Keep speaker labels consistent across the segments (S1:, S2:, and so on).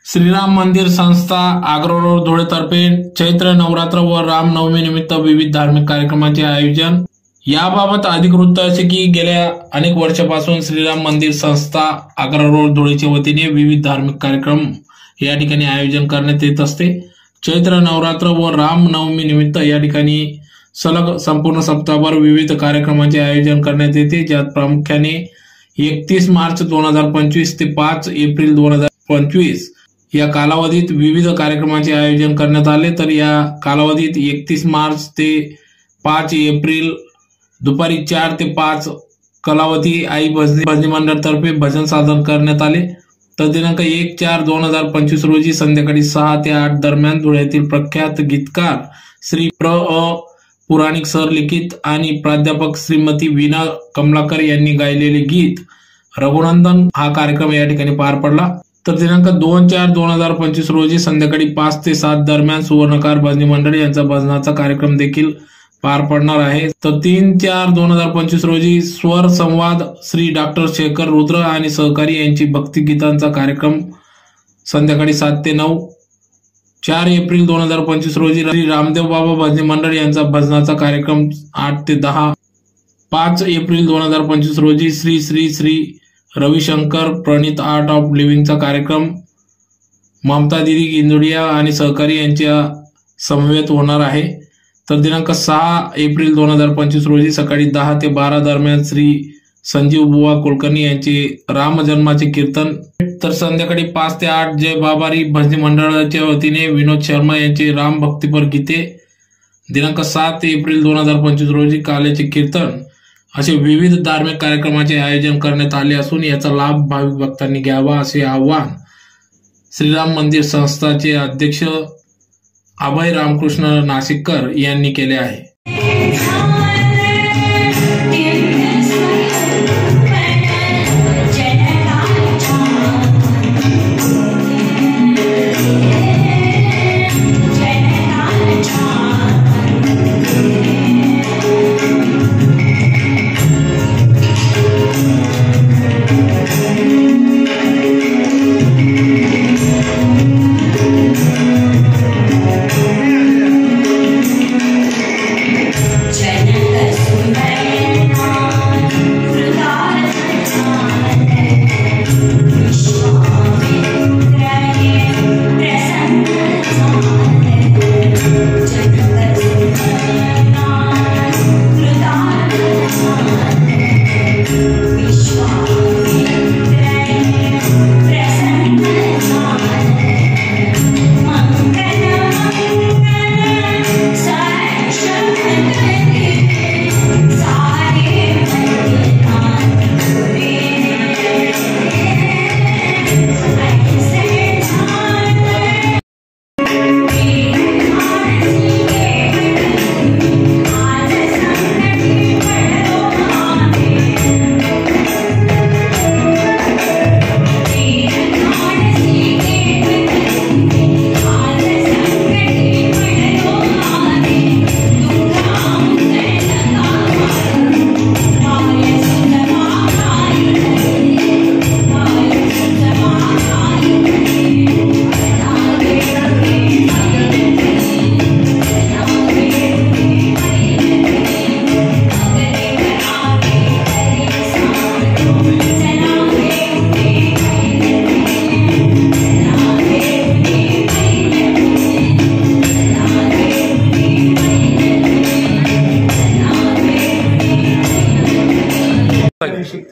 S1: श्रीराम मंदिर संस्था आग्रा रोड धुळे तर्फे चैत्र नवरात्र व रामनवमी निमित्त विविध धार्मिक कार्यक्रमांचे आयोजन। याबाबत अधिक वृत्त असे की गेल्या अनेक वर्षापासून श्रीराम मंदिर संस्था आग्रा रोड धुळेच्या वतीने विविध धार्मिक कार्यक्रम या ठिकाणी आयोजन करण्यात येत असते। चैत्र नवरात्र व रामनवमी निमित्त या ठिकाणी सलग संपूर्ण सप्ताहभर विविध कार्यक्रमांचे आयोजन करण्यात येते, ज्यात प्रामुख्याने 31 मार्च 2025 ते 5 एप्रिल 2025 या कालावधीत विविध कार्यक्रमांचे आयोजन करण्यात आले। तर या कालावधीत 31 मार्च ते 5 एप्रिल दुपारी 4 ते 5 कालावधी आई भजनी मंडळ तर्फे भजन साधन करण्यात आले। तर दिनांक 1/4/2025 रोजी संध्याकाळी 6 ते 8 दरम्यान धुळ्यातील प्रख्यात गीतकार श्री पुराणिक सर लिखित आणि प्राध्यापक श्रीमती वीणा कमलाकर यांनी गायलेले गीत रघुनंदन हा कार्यक्रम या ठिकाणी पार पडला। तर दिनांक 2/4/2025 रोजी संध्याकाळी 5 ते 7 दरम्यान सुवर्णकार भजनी मंडळ यांचा भजनाचा कार्यक्रम देखील पार पडणार आहे। तर 3/4/2025 रोजी स्वर संवाद श्री डॉक्टर शेखर रुद्र आणि सहकारी यांची भक्तिगीतांचा कार्यक्रम संध्याकाळी 7 ते 9। 4 एप्रिल 2025 रोजी श्री रामदेव बाबा भजनी मंडळ यांचा भजनाचा कार्यक्रम 8 ते 10। 5 एप्रिल 2025 रोजी श्री श्री श्री रविशंकर प्रणित आर्ट ऑफ लिव्हिंगचा कार्यक्रम ममता दीदी गिंदुडिया आणि सहकारी यांच्या समवेत होणार आहे। तर दिनांक 6 एप्रिल 2025 रोजी सकाळी 10 ते 12 दरम्यान श्री संजीव बुवा कुलकर्णी यांचे राम जन्माचे कीर्तन। तर संध्याकाळी 5 ते 8 जय बाबारी भजनी मंडळाच्या वतीने विनोद शर्मा यांचे राम भक्तीपर गीते। दिनांक 7 एप्रिल 2025 रोजी काल्याचे कीर्तन असे विविध धार्मिक कार्यक्रमाचे आयोजन करण्यात आले असून याचा लाभ भाविक भक्तांनी घ्यावा असे आवाहन श्रीराम मंदिर संस्थाचे अध्यक्ष अभय रामकृष्ण नाशिककर यांनी केले आहे।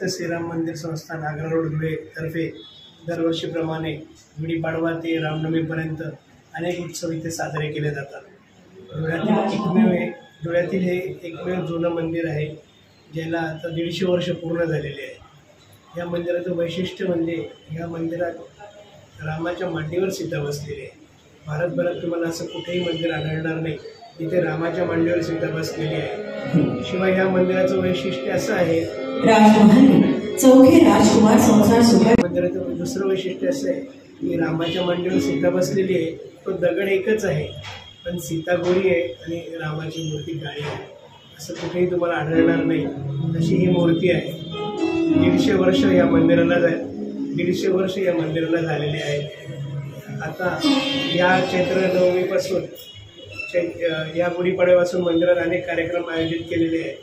S2: श्रीराम मंदिर संस्थान आग्रा रोड धुळे तर्फे दरवर्षीप्रमाणे गुढीपाडवा ते रामनवमीपर्यंत अनेक उत्सव इथे साजरे केले जातात। धुळ्यातील हे एकमेव जुनं मंदिर आहे, ज्याला आता 150 वर्ष पूर्ण झालेले आहे। या मंदिराचं वैशिष्ट्य म्हणजे या मंदिरात रामाच्या मांडीवर सीता बसलेली आहे। भारतभरात तुम्हाला असं कुठेही मंदिर आढळणार नाही जिथे रामाच्या मांडीवर सीता बसलेली आहे। शिवाय ह्या मंदिराचं वैशिष्ट्य असं आहे,
S3: चौथे राजकुमार संसार सुख।
S2: मंदिराचं दुसरं वैशिष्ट्य असं आहे की रामाच्या मांडीवर सीता बसलेली आहे, तो दगड एकच आहे पण सीता गोरी आहे आणि रामाची मूर्ती काळी आहे। असं कुठेही तुम्हाला आढळणार नाही अशी ही मूर्ती आहे। 150 वर्ष या मंदिराला 150 वर्ष या मंदिराला झालेले आहे। आता या चैत्र नवमीपासून या गुढीपाडव्यापासून मंदिरात अनेक कार्यक्रम आयोजित केलेले आहेत.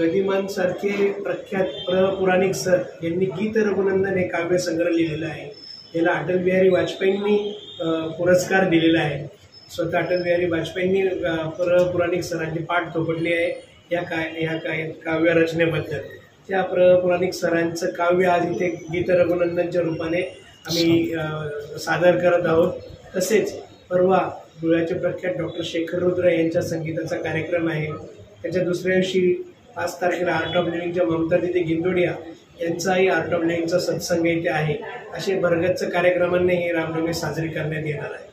S2: गदिमान सारखे प्रख्यात पुराणिक सर यांनी गीत रघुनंदन हे काव्यसंग्रह लिहिलेला आहे. त्याला अटल बिहारी वाजपेयींनी पुरस्कार दिलेला आहे. स्वतः अटल बिहारी वाजपेयींनी पुराणिक सरांची पाठ थोपटली आहे या काव्य रचनेबद्दल. त्या पुराणिक सरांचं काव्य आज इथे गीत रघुनंदनच्या रूपाने आम्ही सादर करत आहोत. तसेच परवा धुळ्याचे प्रख्यात डॉक्टर शेखर रुद्र यांच्या संगीताचा कार्यक्रम आहे. त्याच्या दुसऱ्या दिवशी 5 तारखेला आर्ट ऑफ लिव्हिंगच्या ममता दिदी गिंदोडिया यांचाही आर्ट ऑफ लिव्हिंगचा सत्संग इथे आहे. असे भरगच्च कार्यक्रमांनी ही रामनवमी साजरी करण्यात येणार आहे.